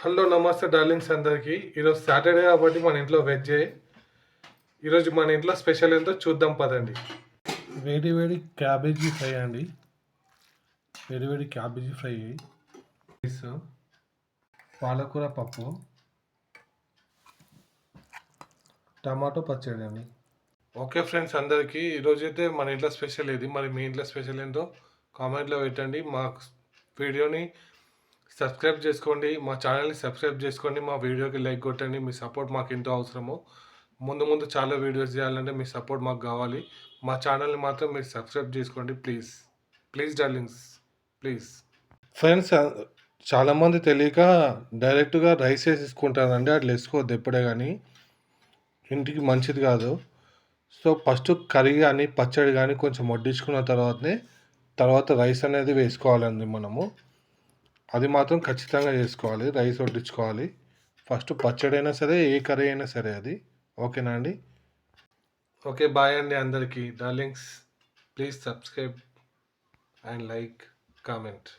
Hello నమస్తే darlings అందరికీ. ఈరోజు సాటర్డే కాబట్టి మన ఇంట్లో వెజ్జే. ఈరోజు మన ఇంట్లో స్పెషల్ ఏంటో చూద్దాం పదండి. వేడి వేడి క్యాబేజీ ఫ్రై అండి. వేడి వేడి క్యాబేజీ ఫ్రై, రైస్, పాలకూర పప్పు, టమాటో పచ్చడి అండి. ఓకే ఫ్రెండ్స్, అందరికీ ఈరోజైతే మన ఇంట్లో స్పెషల్ ఇది. మరి మీ ఇంట్లో స్పెషల్ ఏంటో కామెంట్లో పెట్టండి. మా వీడియోని సబ్స్క్రైబ్ చేసుకోండి, మా ఛానల్ని సబ్స్క్రైబ్ చేసుకోండి, మా వీడియోకి లైక్ కొట్టండి. మీ సపోర్ట్ మాకు ఎంతో అవసరము. ముందు ముందు చాలా వీడియోస్ చేయాలంటే మీ సపోర్ట్ మాకు కావాలి. మా ఛానల్ని మాత్రం మీరు సబ్స్క్రైబ్ చేసుకోండి please. Please darlings, please. Friends, చాలామంది తెలియక డైరెక్ట్గా రైస్ వేసేసుకుంటారండి. అట్లా వేసుకోవద్దు ఎప్పుడే కానీ, ఇంటికి మంచిది కాదు. సో ఫస్ట్ కర్రీ కానీ పచ్చడి కానీ కొంచెం వడ్డించుకున్న తర్వాత రైస్ అనేది వేసుకోవాలండి మనము. అది మాత్రం ఖచ్చితంగా చేసుకోవాలి. రైస్ వడ్డించుకోవాలి ఫస్ట్. పచ్చడి అయినా సరే, ఏ కర్రీ అయినా సరే అది. ఓకేనా అండి? ఓకే, బాయ్ అండి అందరికీ. Darlings, please subscribe and like, comment.